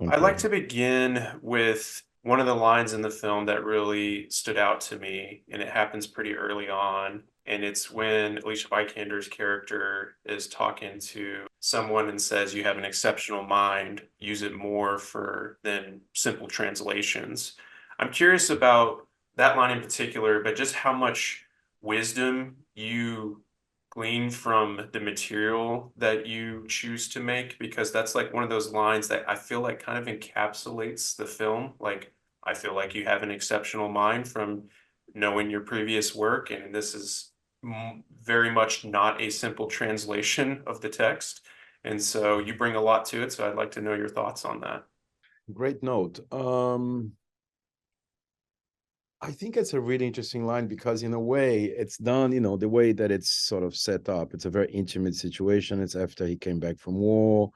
I'd like to conclusion. begin with one of the lines in the film that really stood out to me, and it happens pretty early on. And it's when Alicia Vikander's character is talking to someone and says, "You have an exceptional mind, use it more for than simple translations." I'm curious about that line in particular, but just how much wisdom you glean from the material that you choose to make, because that's like one of those lines that I feel like kind of encapsulates the film. Like, I feel like you have an exceptional mind from knowing your previous work, and this is very much not a simple translation of the text. And so you bring a lot to it. So I'd like to know your thoughts on that. Great note. I think it's a really interesting line because in a way it's done, the way that it's sort of set up. It's a very intimate situation. It's after he came back from war.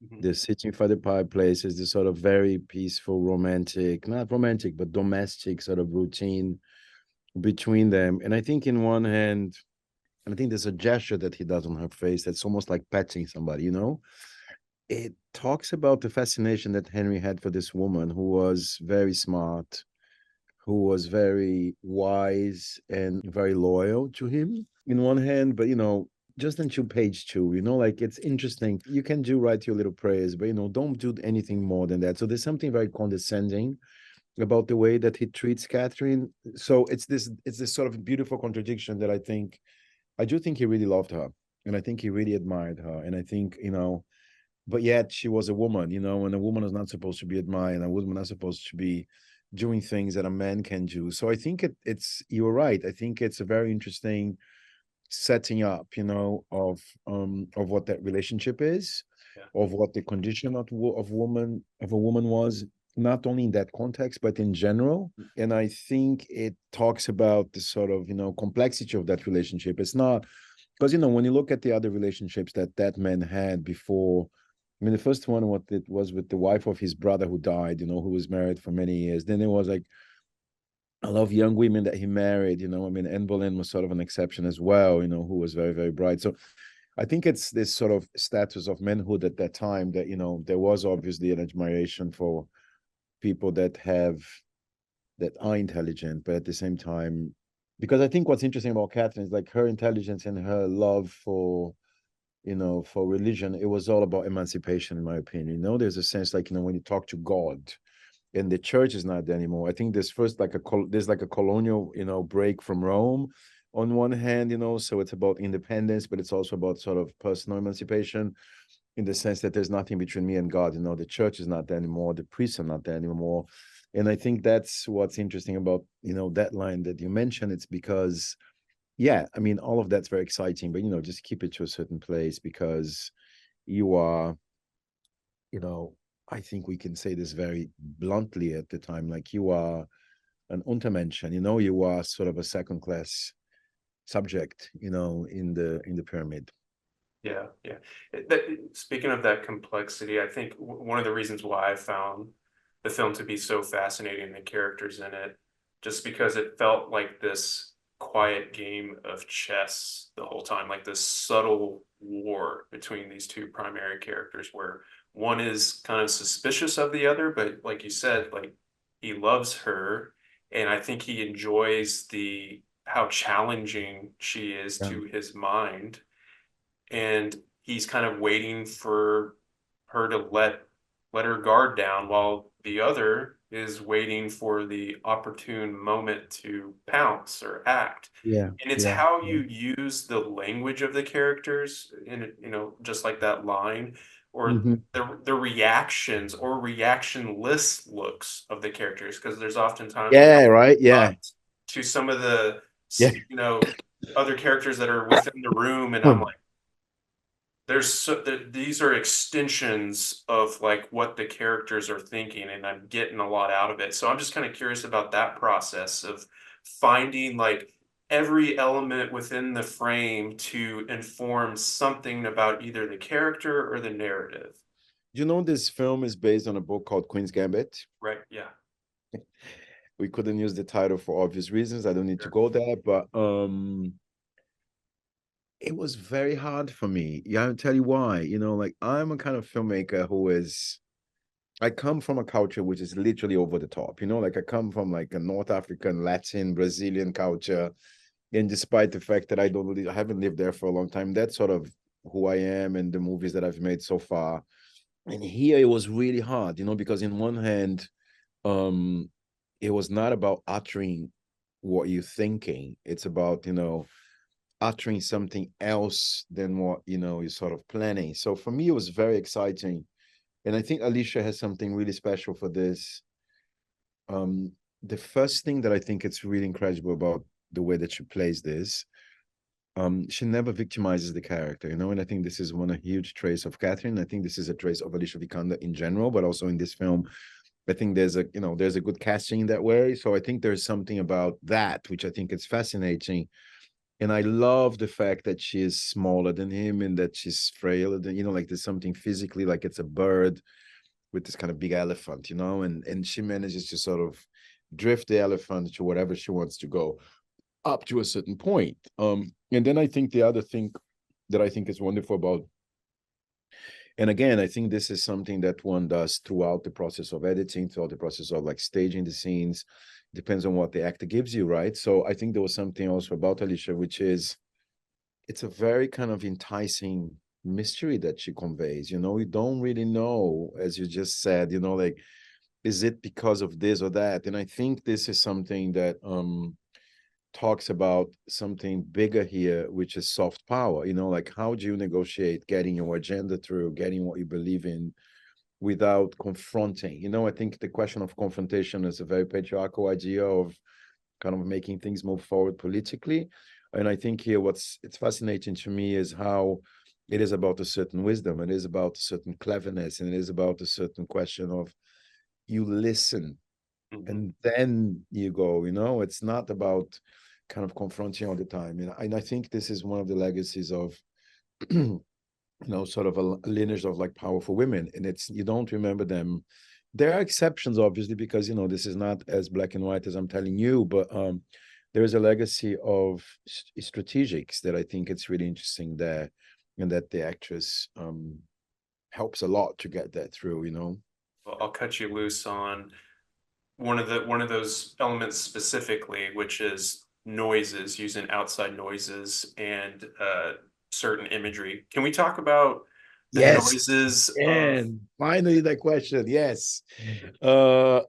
Mhm. They're sitting by the fireplace. It's this sort of very peaceful, romantic, not romantic, but domestic sort of routine between them. And I think in one hand, and I think there's a gesture that he does on her face that's almost like petting somebody. It talks about the fascination that Henry had for this woman who was very smart, who was very wise and very loyal to him in one hand, but just until page two, like it's interesting. You can do write your little prayers, but don't do anything more than that. So there's something very condescending about the way that he treats Catherine. So it's this sort of beautiful contradiction that I do think he really loved her. And I think he really admired her. And I think, but yet she was a woman, and a woman is not supposed to be admired, and a woman not supposed to be doing things that a man can do. So I think it's you're right. I think it's a very interesting setting up, of what that relationship is, Yeah. of what the condition of a woman was, not only in that context, but in general. And I think it talks about the sort of, complexity of that relationship. It's not because when you look at the other relationships that man had before, I mean, the first one, what it was with the wife of his brother who died, who was married for many years. Then there was like a lot of young women that he married, I mean, Anne Boleyn was sort of an exception as well, who was very, very bright. So I think it's this sort of status of manhood at that time that, there was obviously an admiration for people that are intelligent, but at the same time, because I think what's interesting about Catherine is like her intelligence and her love for religion, it was all about emancipation, in my opinion. There's a sense like, when you talk to God, and the church is not there anymore. I think there's like a colonial, break from Rome on one hand, so it's about independence, but it's also about sort of personal emancipation in the sense that there's nothing between me and God. The church is not there anymore, the priests are not there anymore. And I think that's what's interesting about, that line that you mentioned. It's because, yeah, I mean, all of that's very exciting, but just keep it to a certain place because you are, you know, I think we can say this very bluntly at the time, like you are an Untermensch, you are sort of a second class subject, in the pyramid. Yeah, yeah. Speaking of that complexity, I think one of the reasons why I found the film to be so fascinating, the characters in it, just because it felt like this quiet game of chess the whole time, like this subtle war between these two primary characters, where one is kind of suspicious of the other, but like you said, like he loves her, and I think he enjoys the how challenging she is Yeah. to his mind, and he's kind of waiting for her to let her guard down, while the other is waiting for the opportune moment to pounce or act. Yeah. And it's Yeah. how Yeah. you use the language of the characters in it, just like that line, or Hmm. the reactions or reactionless looks of the characters, because there's oftentimes when Yeah. Right. I Yeah. cut to some of the Yeah. other characters that are within the room, and I'm like, these are extensions of like what the characters are thinking, and I'm getting a lot out of it. So I'm just kind of curious about that process of finding like every element within the frame to inform something about either the character or the narrative. This film is based on a book called Queen's Gambit. Right? Yeah. We couldn't use the title for obvious reasons. I don't need to Sure. go there, but it was very hard for me. Yeah, I'll tell you why. Like I'm a kind of filmmaker who is I come from a culture which is literally over the top, you know, like I come from like a North African, Latin, Brazilian culture. And despite the fact that I haven't lived there for a long time, that's sort of who I am and the movies that I've made so far. And here it was really hard, you know, because in one hand, um, it was not about uttering what you're thinking. It's about, you know, uttering something else than what, you know, you're sort of planning. So for me, it was very exciting. And I think Alicia has something really special for this. Um, the first thing that I think it's really incredible about the way that she plays this, she never victimizes the character, you know, and I think this is one a huge trace of Catherine. I think this is a trace of Alicia Vikander in general, but also in this film. I think there's a, you know, there's a good casting in that way. So I think there's something about that which I think is fascinating. And I love the fact that she is smaller than him and that she's frailer than, you know, like there's something physically, like it's a bird with this kind of big elephant, you know, and she manages to sort of drift the elephant to whatever she wants to go up to a certain point. And then I think the other thing that I think is wonderful about, and again, I think this is something that one does throughout the process of editing, throughout the process of like staging the scenes, depends on what the actor gives you, right? So I think there was something also about Alicia, which is it's a very kind of enticing mystery that she conveys. You know, you don't really know, as you just said, you know, like, is it because of this or that? And I think this is something that talks about something bigger here, which is soft power. You know, like how do you negotiate getting your agenda through, getting what you believe in without confronting? You know, I think the question of confrontation is a very patriarchal idea of kind of making things move forward politically. And I think here it's fascinating to me is how it is about a certain wisdom, it is about a certain cleverness, and it is about a certain question of you listen Mhm. and then you go, you know, it's not about kind of confronting all the time. And I think this is one of the legacies of you know, sort of a lineage of like powerful women. And it's you don't remember them. There are exceptions, obviously, because you know this is not as black and white as I'm telling you, but there is a legacy of strategics that I think it's really interesting there, and that the actress helps a lot to get that through, you know. Well, I'll cut you loose on one of those elements specifically, which is noises, using outside noises and certain imagery. Can we talk about the Yes, noises of and finally that question. Yes. Uh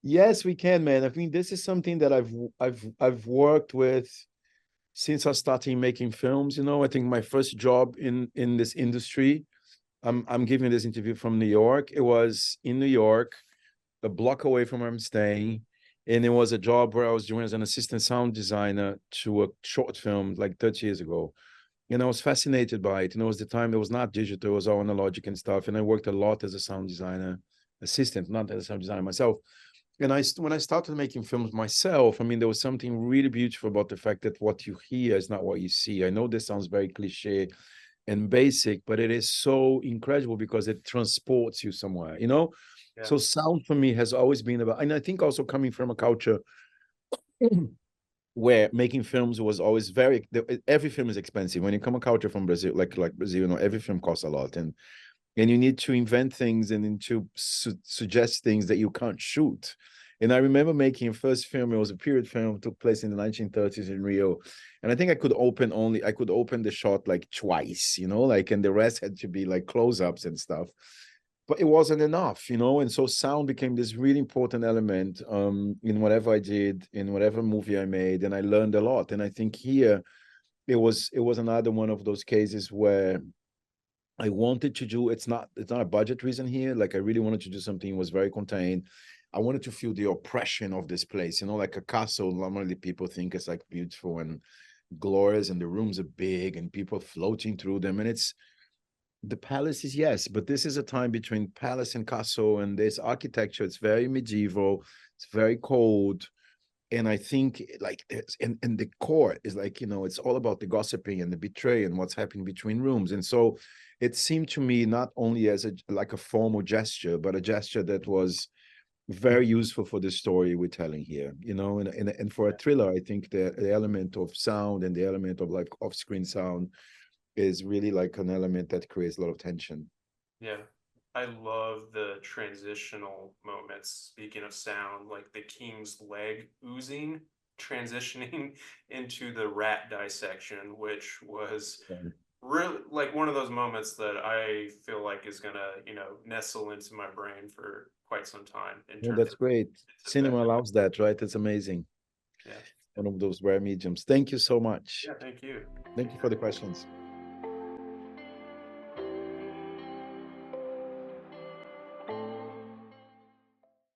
yes, we can, man. I mean, this is something that I've worked with since I started making films. You know, I think my first job in this industry, I'm giving this interview from New York. It was in New York, a block away from where I'm staying. And it was a job where I was doing as an assistant sound designer to a short film like 30 years ago. And I was fascinated by it. And it was the time it was not digital, it was all analogic and stuff. And I worked a lot as a sound designer assistant, not as a sound designer myself. And when I started making films myself, I mean, there was something really beautiful about the fact that what you hear is not what you see. I know this sounds very cliche and basic, but it is so incredible because it transports you somewhere, you know? yeah. So sound for me has always been about, and I think also coming from a culture where making films was always very, every film is expensive. When you come a culture from Brazil, like Brazil, you know, every film costs a lot. And you need to invent things and then to suggest things that you can't shoot. And I remember making a first film. It was a period film, took place in the 1930s in Rio, and I think I could open the shot like twice, you know, like, and the rest had to be like close-ups and stuff. But it wasn't enough, you know, and so sound became this really important element in whatever I did, in whatever movie I made, and I learned a lot. And I think here it was another one of those cases where I wanted to do it's not a budget reason here. Like I really wanted to do something that was very contained. I wanted to feel the oppression of this place, you know, like a castle. Normally people think it's like beautiful and glorious, and the rooms are big and people floating through them. And it's the palace is yes, but this is a time between palace and castle, and this architecture, it's very medieval, it's very cold. And I think like and the core is like, you know, it's all about the gossiping and the betray and what's happening between rooms. And so it seemed to me not only as a like a formal gesture, but a gesture that was very useful for the story we're telling here, you know. And for a thriller, I think the element of sound and the element of like off-screen sound is really like an element that creates a lot of tension. Yeah. I love the transitional moments. Speaking of sound, like the king's leg oozing, transitioning into the rat dissection, which was Um, really like one of those moments that I feel like is gonna, nestle into my brain for quite some time in No, terms of that's great. its Cinema effect. allows that, right? It's amazing. Yeah. One of those rare mediums. Thank you so much. Yeah, thank you. Thank you for the questions.